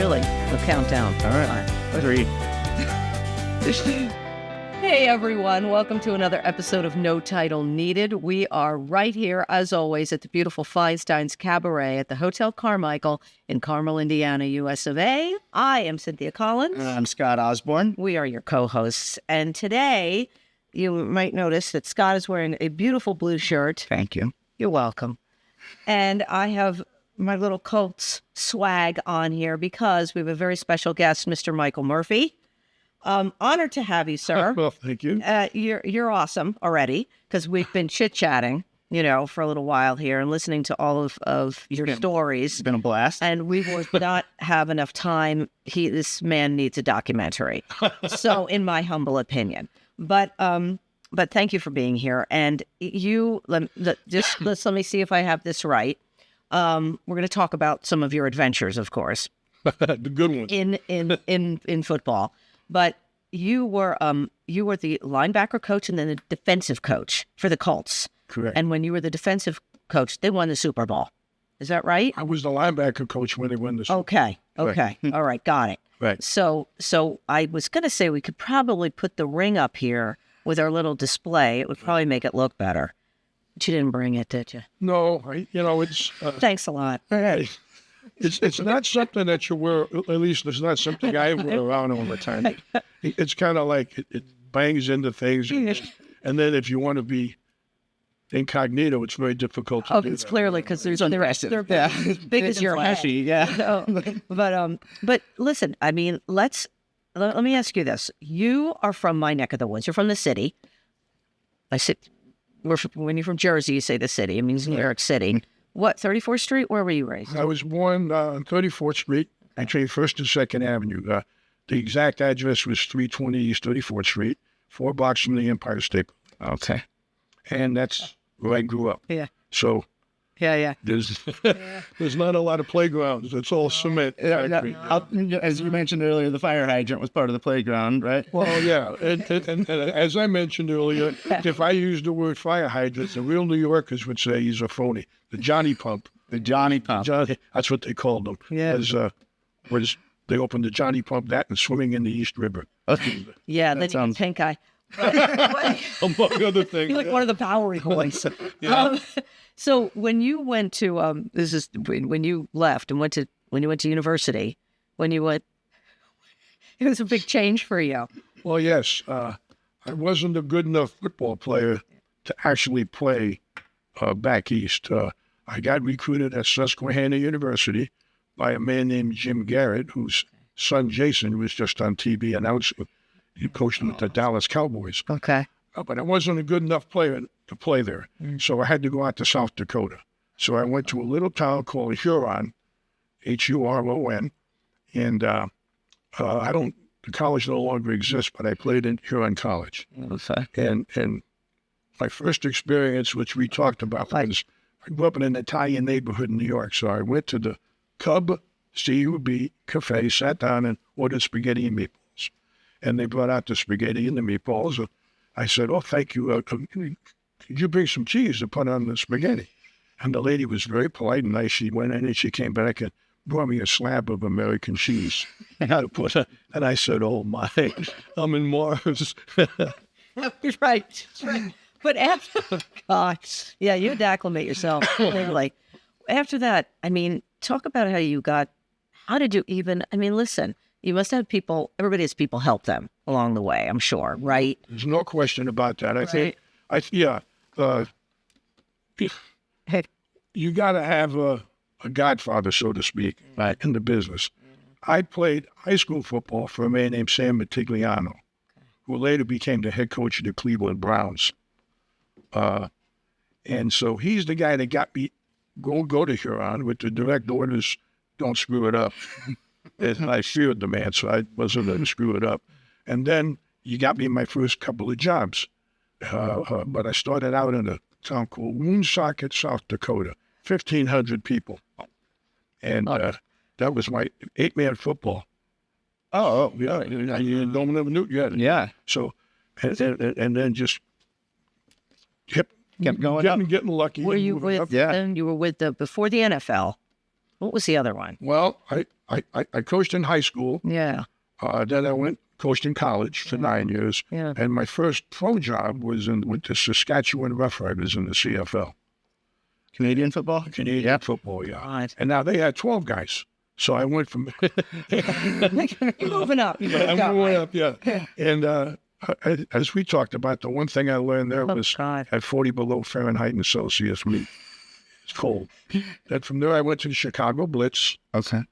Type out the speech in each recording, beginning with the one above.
really? The countdown. All right. 3. Hey everyone, welcome to another episode of No Title Needed. We are right here, as always, at the beautiful Feinstein's Cabaret at the Hotel Carmichael in Carmel, Indiana, US of A. I am Cynthia Collins. I'm Scott Osborne. We are your co-hosts. And today, you might notice that Scott is wearing a beautiful blue shirt. Thank you. You're welcome. And I have my little Colts swag on here because we have a very special guest, Mr. Michael Murphy. Honored to have you, sir. Well, thank you. You're awesome already because we've been chit-chatting, for a little while here and listening to all of your stories. It's been a blast. And we would not have enough time. This man needs a documentary. So, in my humble opinion. But thank you for being here. And let me see if I have this right. We're going to talk about some of your adventures, of course. The good ones. In football. But you were the linebacker coach and then the defensive coach for the Colts. Correct. And when you were the defensive coach, they won the Super Bowl. Is that right? I was the linebacker coach when they won the Super Bowl. Okay. All right. Got it. Right. So I was going to say we could probably put the ring up here with our little display. It would probably make it look better. But you didn't bring it, did you? No, it's... Thanks a lot. Hey, it's not something that you wear, at least it's not something I wear around all the time. It's kind of like it bangs into things. And then if you want to be incognito, it's very difficult to do it's that. clearly because they're big as your head. flashy, yeah. But listen, I mean, let me ask you this. You are from my neck of the woods. You're from the city. When you're from Jersey, you say the city. It means New York City. What, 34th Street? Where were you raised? I was born on 34th Street, between 1st and 2nd Avenue. The exact address was 320 East 34th Street, 4 blocks from the Empire State Building. Okay. And that's where I grew up. Yeah. So Yeah. there's not a lot of playgrounds. It's all cement. As you mentioned earlier, the fire hydrant was part of the playground, right? Well, yeah. And as I mentioned earlier, if I use the word fire hydrant, the real New Yorkers would say he's a phony. The Johnny Pump. The Johnny Pump. That's what they called them. Yeah. Was they opened the Johnny Pump that and swimming in the East River. Yeah, the pink eye. Among other things. You're like one of the Bowery boys. Yeah. So when you went to when you left and when you went to university, it was a big change for you. Well, yes. I wasn't a good enough football player to actually play back east. I got recruited at Susquehanna University by a man named Jim Garrett, whose son Jason was just on TV announcing. He coached the Dallas Cowboys. Okay. But I wasn't a good enough player to play there. So I had to go out to South Dakota. So I went to a little town called Huron, Huron. And the college no longer exists, but I played in Huron College. Okay. And my first experience, which we talked about, was I grew up in an Italian neighborhood in New York. So I went to the Cub C-U-B cafe, sat down and ordered spaghetti and meatballs. And they brought out the spaghetti and the meatballs. I said, "Oh, thank you. Could you bring some cheese to put on the spaghetti?" And the lady was very polite and nice. She went in and she came back and brought me a slab of American cheese. And I said, "Oh, my, I'm in Mars." Right. But after, gosh, yeah, you had to acclimate yourself. Clearly. After that, I mean, talk about how did you even, listen, you must have everybody has people help them along the way, I'm sure, right? There's no question about that. You got to have a godfather, so to speak, in the business. I played high school football for a man named Sam Mitigliano, who later became the head coach of the Cleveland Browns. And so he's the guy that got me go to Huron with the direct orders, don't screw it up. And I feared the man, so I wasn't going to screw it up. And then he got me my first couple of jobs. But I started out in a town called Woonsocket, South Dakota, 1,500 people. And that was my 8-man football. Oh, yeah. You don't never knew yet. Yeah. So, and then just kept going up. Getting lucky. Were you with? Yeah. Then you were with before the NFL. What was the other one? Well, I coached in high school. Yeah. Then I coached in college for 9 years. Yeah. And my first pro job was with the Saskatchewan Roughriders in the CFL. Canadian football? Canadian football, yeah. God. And now they had 12 guys. So I went from... You're moving up. I'm going up, yeah. And as we talked about, the one thing I learned there was God. at 40 below Fahrenheit and Celsius, it's cold. Then from there, I went to the Chicago Blitz. Okay.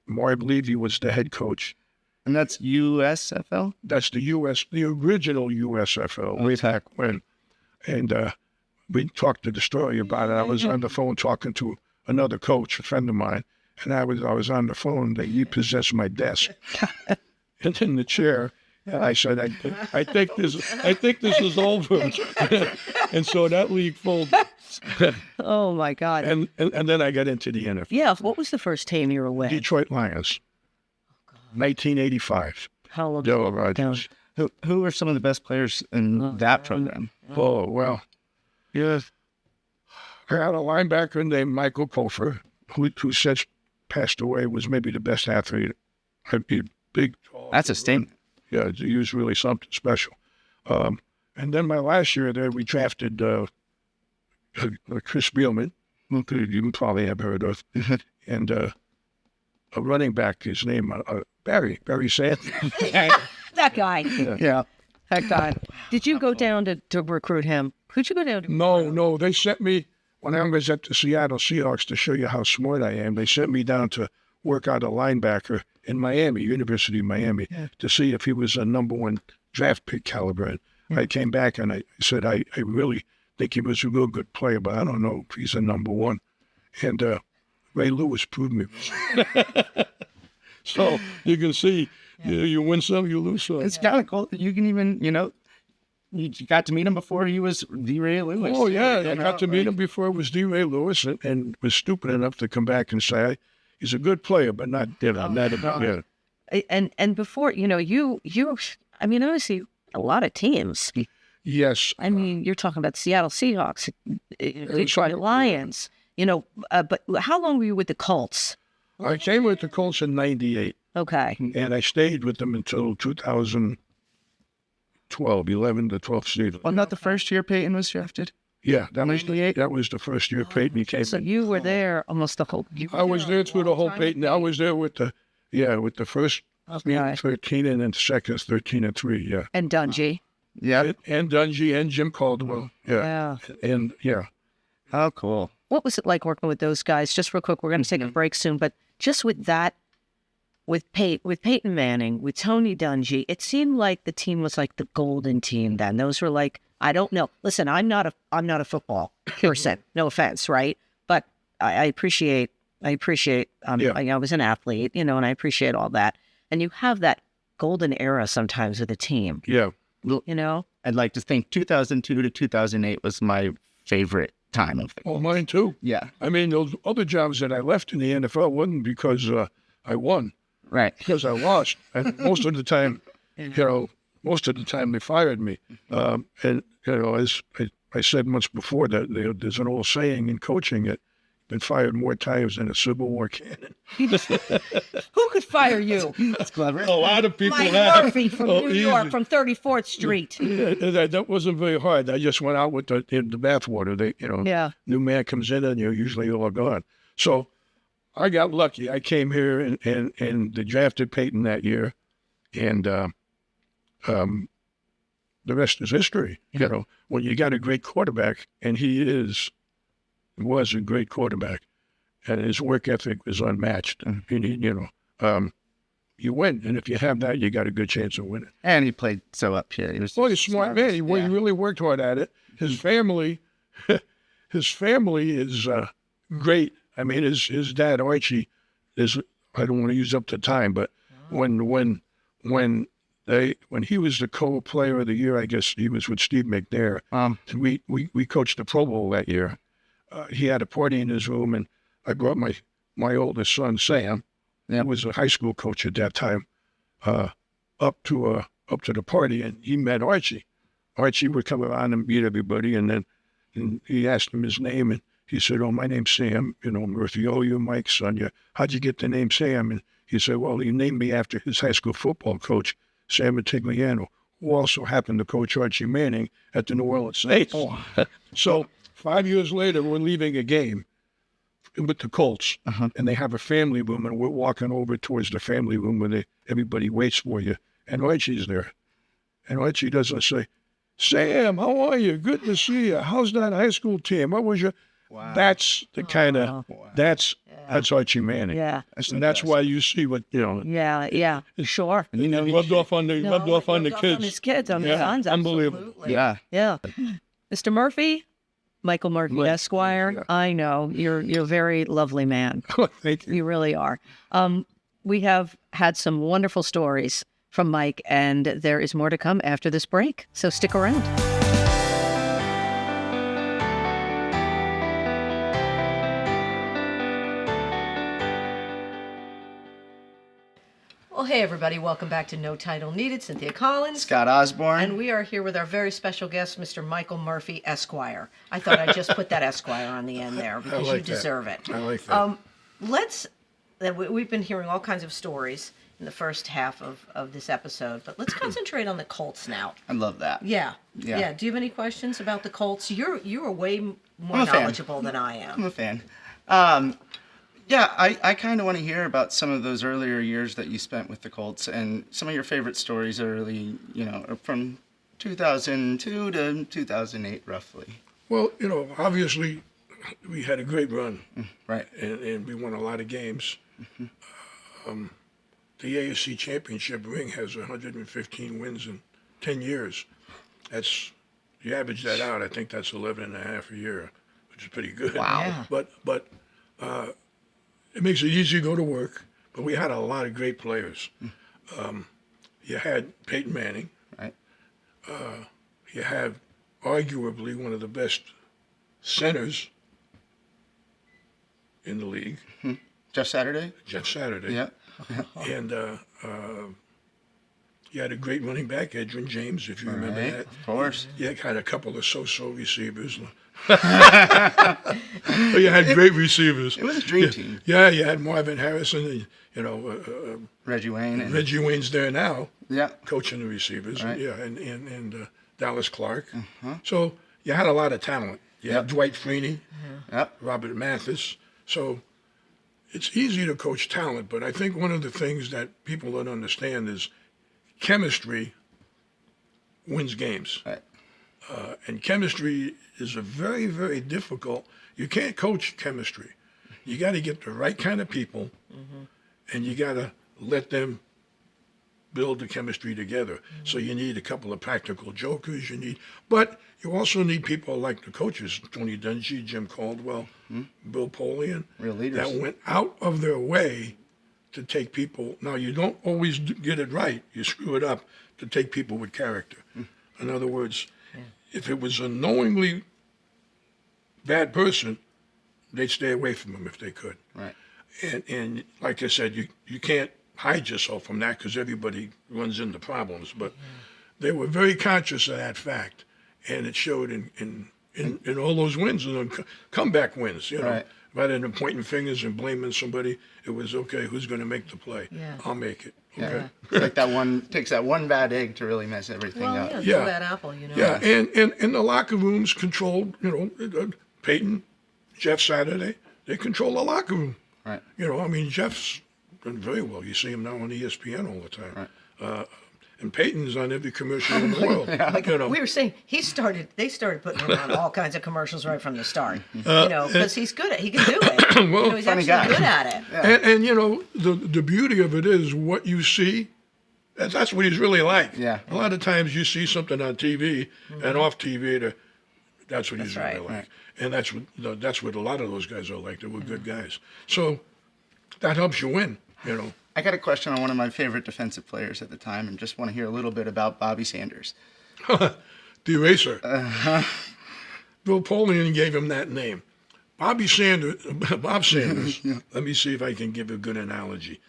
Marv Levy was the head coach. And that's USFL? That's the original USFL. Way back when. And we talked to the story about it. I was on the phone talking to another coach, a friend of mine, and I was on the phone. He possessed my desk. And in the chair, I said, I think this is over. And so that league folded. Oh my God. And then I got into the NFL. Yeah. What was the first team you were with? Detroit Lions. 1985. How old? Darryl Rogers. Who were some of the best players in that program? Oh, well, yeah. I had a linebacker named Michael Kofer, who since passed away, was maybe the best athlete. Big, tall. That's a statement. Yeah, he was really something special. And then my last year there, we drafted Chris Spielman, who you probably have heard of, and a running back, his name, Barry Sanders. That guy. Yeah. That guy. Did you go down to recruit him? Who'd you go down to? No. They sent me, when I was at the Seattle Seahawks, to show you how smart I am, they sent me down to work out a linebacker in Miami, University of Miami, to see if he was a number one draft pick caliber. And I came back and I said, I really think he was a real good player, but I don't know if he's a number one. And Ray Lewis proved me. So you can see, you win some, you lose some. It's kind of cool that you can even, you got to meet him before he was D. Ray Lewis. Oh, yeah. I got to meet him before it was D. Ray Lewis and was stupid enough to come back and say, he's a good player, but not, not a And before, you, I mean, obviously, a lot of teams. Yes. I mean, you're talking about Seattle Seahawks, Detroit Lions, but how long were you with the Colts? I came with the Colts in 98. Okay. And I stayed with them until 2012, 11 to 12th season. Well, not the first year Peyton was drafted? Yeah, that was the first year Peyton came. So you were there almost the whole. I was there through the whole Peyton. I was there with the first 13 and then the second 13 and 3. Yeah. And Dungy. Yeah. And Dungy and Jim Caldwell. Yeah. And yeah. Oh, cool. What was it like working with those guys? Just real quick, we're going to take a break soon, but just with that, with Peyton Manning, with Tony Dungy, it seemed like the team was like the golden team then. Those were like, I don't know. Listen, I'm not a football person. No offense, right? But I appreciate. I was an athlete, and I appreciate all that. And you have that golden era sometimes with a team. Yeah. I'd like to think 2002 to 2008 was my favorite time of the Oh, mine too. Yeah. I mean, those other jobs that I left in the NFL wasn't because I won. Right. Because I lost. And most of the time, they fired me. And, as I said once before, that there's an old saying in coaching that been fired more times than a Civil War cannon. Who could fire you? That's clever. A lot of people Mike have. Murphy from New York, from 34th Street. That wasn't very hard. I just went out with the bathwater. New man comes in and you're usually all gone. So I got lucky. I came here and they drafted Peyton that year. And the rest is history. When you got a great quarterback, and he was a great quarterback, and his work ethic was unmatched. You win, and if you have that, you got a good chance of winning. And he played so up here. He was he's a smart man. He really worked hard at it. His family is great. I mean, his dad Archie is. I don't want to use up the time, but when he was the co-player of the year, I guess he was with Steve McNair. We coached the Pro Bowl that year. He had a party in his room, and I brought my oldest son, Sam, who was a high school coach at that time, up to the party, and he met Archie. Archie would come around and meet everybody, and then he asked him his name, and he said, "Oh, my name's Sam. You know, Murphy. Oh, you're Mike's son. How'd you get the name Sam?" And he said, "Well, he named me after his high school football coach, Sam Matigliano, who also happened to coach Archie Manning at the New Orleans Saints." So 5 years later, we're leaving a game with the Colts, and they have a family room, and we're walking over towards the family room where everybody waits for you, and Archie's there. And Archie doesn't say, "Sam, how are you? Good to see you. How's that high school team? What was your..." Wow. That's the kind of, that's Archie Manning. Yeah. And that's why you see what, Yeah. Sure. and, he rubbed off on the, rubbed off on the kids. On his kids, on the Yeah, sons. unbelievable. Absolutely. Yeah. Yeah. Mr. Murphy, Michael Murphy, Esquire. yeah. I know you're a very lovely man. Thank you. You really are. We have had some wonderful stories from Mike, and there is more to come after this break. So stick around. Well, hey, everybody. Welcome back to No Title Needed. Cynthia Collins. Scott Osborne. And we are here with our very special guest, Mr. Michael Murphy, Esquire. I thought I'd just put that Esquire on the end there because like you deserve that. it. I like that. We've been hearing all kinds of stories in the first half of this episode, but let's concentrate on the Colts now. I love that. Yeah. Do you have any questions about the Colts? You're way more knowledgeable than I am. I'm a fan. Yeah, I kind of want to hear about some of those earlier years that you spent with the Colts and some of your favorite stories early, from 2002 to 2008, roughly. Well, obviously, we had a great run. Right. And we won a lot of games. The AFC Championship ring has 115 wins in 10 years. You average that out, I think that's 11 and a half a year, which is pretty good. Wow. Yeah. But it makes it easy to go to work. But we had a lot of great players. You had Peyton Manning. Right. You had arguably one of the best centers in the league, Jeff Saturday? Jeff Saturday. Yeah. And you had a great running back, Edwin James, if you remember Right, that. of course. You had a couple of so-so receivers. But you had great receivers. It was a dream team. Yeah, you had Marvin Harrison, and Reggie Wayne. And, Reggie Wayne's there now, yeah. coaching the receivers. Right. Yeah, and Dallas Clark. So you had a lot of talent. You had Dwight Freeney, Yep. Robert Mathis. So it's easy to coach talent, but I think one of the things that people don't understand is chemistry wins games. Right. And chemistry is a very, very difficult. You can't coach chemistry. You got to get the right kind of people, and you got to let them build the chemistry together. So you need a couple of practical jokers. But you also need people like the coaches, Tony Dungy, Jim Caldwell, Bill Polian, Real leaders. that went out of their way to take people. Now, you don't always get it right. You screw it up to take people with character. In other words, if it was a knowingly bad person, they'd stay away from him if they could. Right. And like I said, you can't hide yourself from that because everybody runs into problems. But they were very conscious of that fact, and it showed in all those wins and comeback wins. Right. Rather than pointing fingers and blaming somebody, it was okay. Who's going to make the play? Yeah. I'll make it. Yeah. Okay. It's like takes that one bad egg to really mess everything up. Yeah, Yeah. that apple, Yeah, and the locker rooms controlled. Peyton, Jeff Saturday, they control the locker room. Right. Jeff's done very well. You see him now on ESPN all the time. Right. And Peyton's on every commercial in the world. We were saying they started putting him on all kinds of commercials right from the start. Because he's good at, he can do it. Well, he's funny actually guy. good at it. Yeah. And the beauty of it is what you see. That's what he's really like. Yeah. A lot of times you see something on TV and off TV. That's what he's really right. like. Right. And that's what a lot of those guys are like. They were good guys. So that helps you win. I got a question on one of my favorite defensive players at the time, and just want to hear a little bit about Bobby Sanders. The eraser. Bill Polian gave him that name. Bob Sanders. Let me see if I can give a good analogy.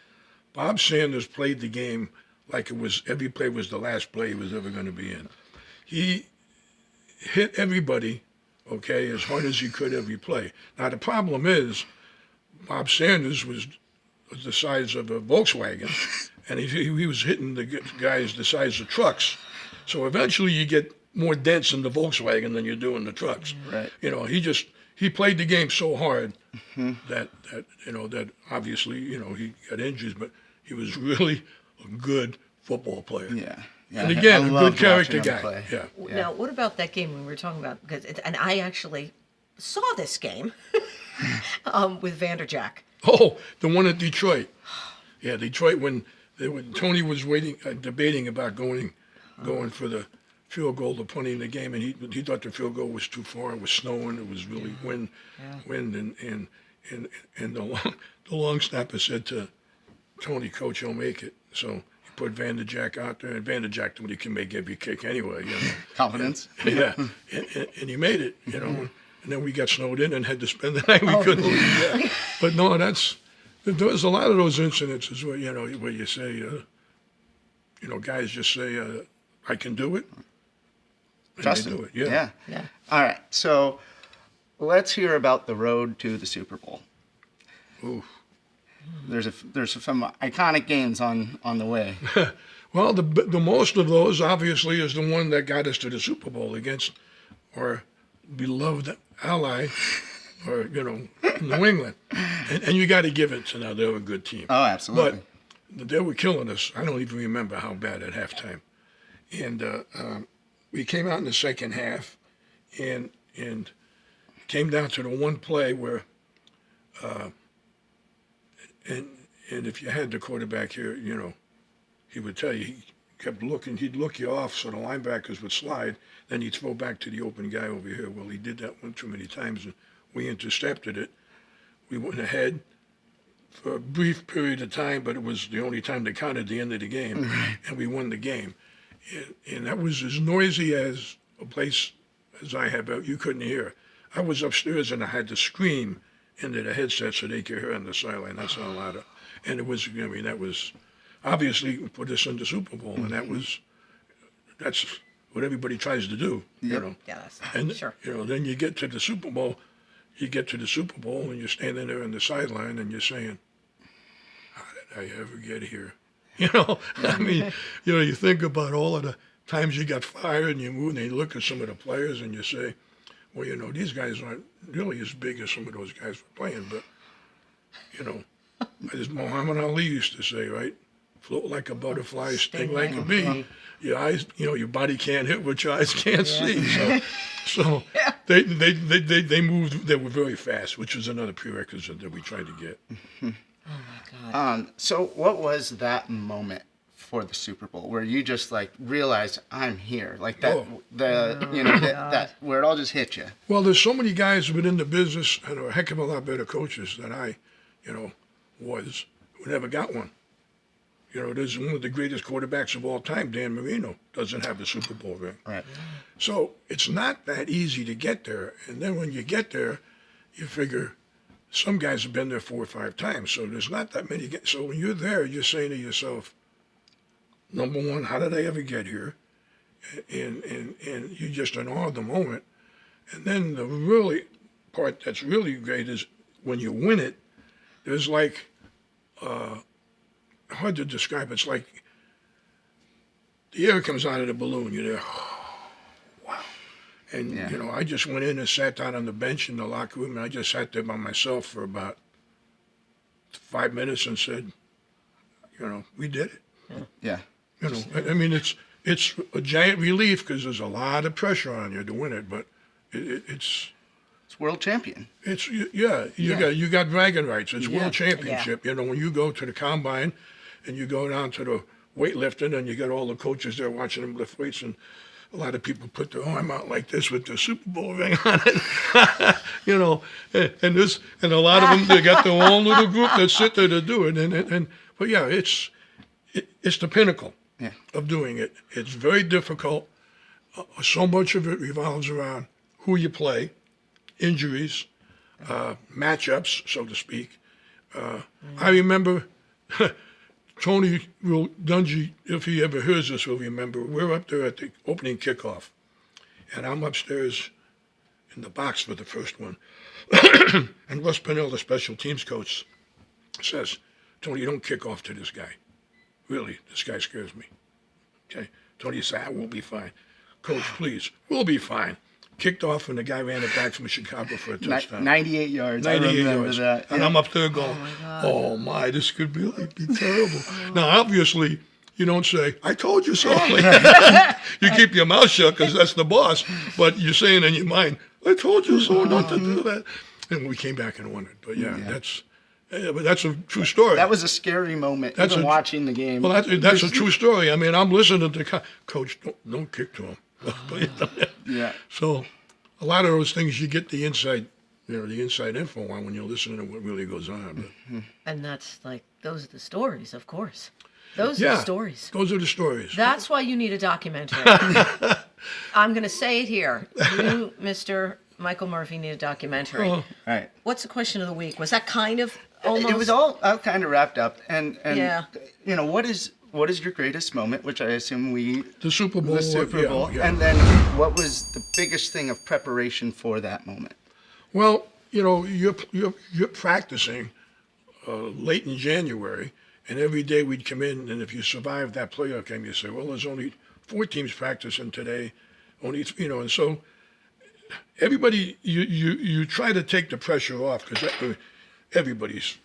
Bob Sanders played the game like every play was the last play he was ever going to be in. He hit everybody okay, as hard as he could every play. Now, the problem is, Bob Sanders was the size of a Volkswagen, and he was hitting the guys the size of trucks. So eventually you get more dents in the Volkswagen than you do in the trucks. Right. You know, he played the game so hard that that obviously, he got injuries, but he was really a good football player. Yeah. Yeah, And again, I a loved good character watching him guy. play. Yeah. Now, what about that game we were talking about? And I actually saw this game with Vanderjack. Oh, the one at Detroit. Yeah, Detroit when Tony was debating about going for the field goal to punting the game, and he thought the field goal was too far. It was snowing. It was really wind, and the long snapper said to Tony, "Coach, you'll make it." So he put Vanderjack out there, and Vanderjack, when he can make every kick anyway. Confidence. Yeah, and he made it. And then we got snowed in and had to spend the night. We couldn't leave. Yeah. But no, there's a lot of those incidences where where you say, guys just say, "I can do it." And Trust they him. do it. Yeah. Yeah. All right. So let's hear about the road to the Super Bowl. Ooh. There's some iconic games on the way. Well, the most of those obviously is the one that got us to the Super Bowl against our beloved ally, or New England, and you got to give it to now they're a good team. Oh, absolutely. But they were killing us. I don't even remember how bad at halftime, and we came out in the second half, and came down to the one play where, and if you had the quarterback here, he would tell you he kept looking. He'd look you off so the linebackers would slide. Then he'd throw back to the open guy over here. Well, he did that one too many times, and we intercepted it. We went ahead for a brief period of time, but it was the only time that counted the end of the game, and we won the game. And that was as noisy as a place as I have. You couldn't hear. I was upstairs, and I had to scream into the headset so they could hear on the sideline. That's how loud. And it was, that was obviously put us in the Super Bowl, and that's what everybody tries to do, Yeah, And sure. then you get to the Super Bowl, and you're standing there on the sideline, and you're saying, "How did I ever get here?" I mean, you think about all of the times you got fired, and you move, and you look at some of the players, and you say, "Well, these guys aren't really as big as some of those guys were playing," but as Muhammad Ali used to say, right? Float like a butterfly, sting like a bee. Your eyes, your body can't hit what your eyes can't see. So they moved. They were very fast, which was another prerequisite that we tried to get. Oh my God. So what was that moment for the Super Bowl where you just realized I'm here, like that? That where it all just hit you. Well, there's so many guys within the business and a heck of a lot better coaches than I, was, who never got one. There's one of the greatest quarterbacks of all time, Dan Marino, doesn't have a Super Bowl ring. Right. So it's not that easy to get there. And then when you get there, you figure some guys have been there 4 or 5 times. So there's not that many. So when you're there, you're saying to yourself, number one, how did I ever get here? And you're just in awe of the moment. And then the really part that's really great is when you win it, there's hard to describe. It's like the air comes out of the balloon. You're there, wow. And, I just went in and sat down on the bench in the locker room, and I just sat there by myself for about 5 minutes and said, we did it. Yeah. I mean, it's a giant relief because there's a lot of pressure on you to win it, but it's world champion. You got bragging rights. It's world Yeah. championship. When you go to the combine and you go down to the weightlifting and you got all the coaches there watching them lift weights, and a lot of people put their arm out like this with their Super Bowl ring on it. And a lot of them, they got their own little group that sit there to do it. But yeah, it's the pinnacle of doing it. It's very difficult. So much of it revolves around who you play, injuries, matchups, so to speak. I remember Tony Dungy, if he ever hears this, will remember, we're up there at the opening kickoff, and I'm upstairs in the box for the first one. And Russ Pennell, the special teams coach, says, Tony, don't kick off to this guy. Really, this guy scares me. Okay? Tony said, we'll be fine. Coach, please, we'll be fine. Kicked off, and the guy ran it back from Chicago for a touchdown. 98 yards. 98 I remember yards. that. And I'm up there going, oh my, this could be terrible. Now, obviously, you don't say, I told you so. You keep your mouth shut because that's the boss, but you're saying in your mind, I told you so not to do that. And we came back and won it. But that's a true story. That was a scary moment, even watching the game. Well, that's a true story. I mean, I'm listening to Coach, don't kick to him. Yeah. So a lot of those things you get the inside info on when you're listening to what really goes on. But. And that's like, those are the stories, of course. Those are the stories. Those are the stories. That's why you need a documentary. I'm going to say it here. You, Mr. Michael Murphy, need a documentary. All right. What's the question of the week? Was that kind of almost? It was all kind of wrapped up. And Yeah. what is your greatest moment, which I assume the Super Bowl. The Super Bowl. Yeah. And then what was the biggest thing of preparation for that moment? Well, you're practicing late in January, and every day we'd come in, and if you survived that playoff game, you say, well, there's only 4 teams practicing today, and so everybody, you try to take the pressure off because everybody's,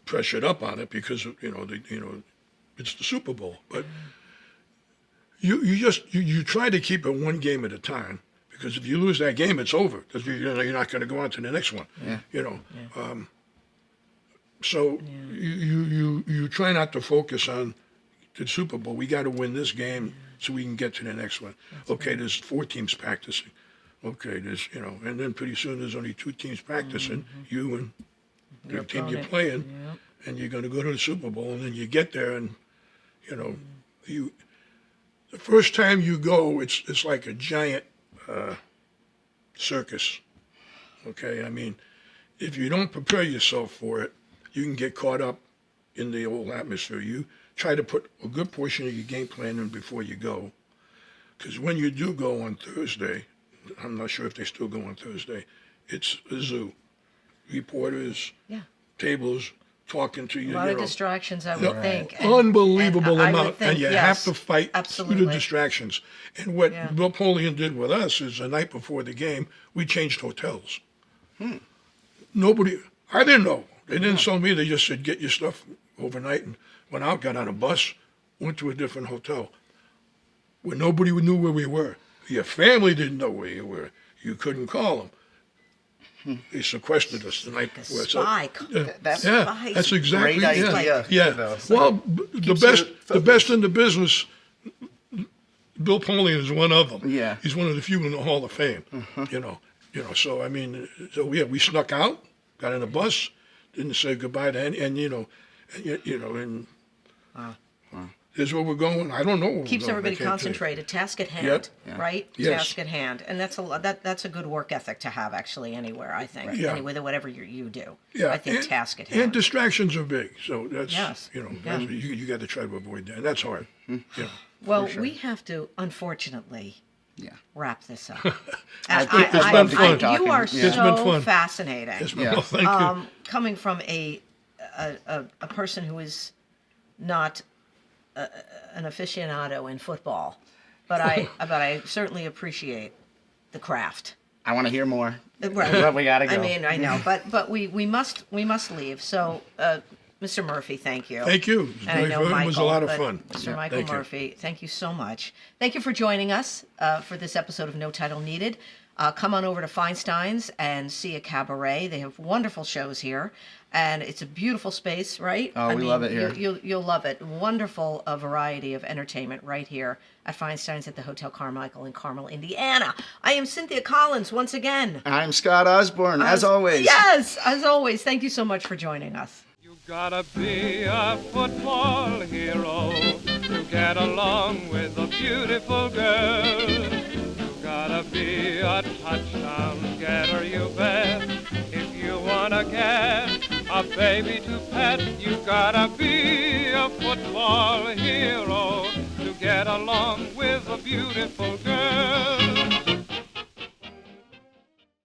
pressured up on it because it's the Super Bowl, but you try to keep it one game at a time. Because if you lose that game, it's over. Because you're not going to go on to the next one. Yeah. So you try not to focus on the Super Bowl. We got to win this game so we can get to the next one. Okay, there's 4 teams practicing. Okay, there's and then pretty soon there's only 2 teams practicing. You and the team you're playing, and you're going to go to the Super Bowl, and then you get there, and the first time you go, it's like a giant circus. Okay, I mean, if you don't prepare yourself for it, you can get caught up in the whole atmosphere. You try to put a good portion of your game plan in before you go, because when you do go on Thursday, I'm not sure if they still go on Thursday, it's a zoo. Reporters, tables, talking to you. A lot of distractions, I would think. Unbelievable and amount. And you have to fight through the distractions. And what Bill Polian did with us is the night before the game, we changed hotels. I didn't know. They didn't tell me. They just said, get your stuff overnight. And went out, got on a bus, went to a different hotel where nobody knew where we were. Your family didn't know where you were. You couldn't call them. They sequestered us the night before. Spy. That's exactly great idea. Yeah. Well, the best in the business. Bill Polian is one of them. Yeah. He's one of the few in the Hall of Fame. So I mean, we snuck out, got in a bus, didn't say goodbye to any, and here's where we're going. I don't know. Keeps everybody concentrated. Task at hand, right? Yes. Task at hand, and that's a good work ethic to have actually anywhere. I think anyway, whatever you do. Yeah. I think task at hand. And distractions are big, so that's you got to try to avoid that. And that's hard. Well, we have to unfortunately wrap this up. It's been fun. You are It's been fun. fascinating. It's been fun. Thank you. Coming from a person who is not an aficionado in football, but I certainly appreciate the craft. I want to hear more. Right. But we gotta go. I mean, I know, but we must leave. So, Mr. Murphy, thank you. Thank you. It was a lot of fun. Mr. Michael Murphy, thank you so much. Thank you for joining us for this episode of No Title Needed. Come on over to Feinstein's and see a cabaret. They have wonderful shows here, and it's a beautiful space, right? Oh, we love it here. You'll love it. Wonderful variety of entertainment right here at Feinstein's at the Hotel Carmichael in Carmel, Indiana. I am Cynthia Collins once again. I'm Scott Osborne, as always. Yes, as always. Thank you so much for joining us. You gotta be a football hero to get along with a beautiful girl. You gotta be a touchdown getter, you bet. If you wanna get a baby to pet, you gotta be a football hero to get along with a beautiful girl.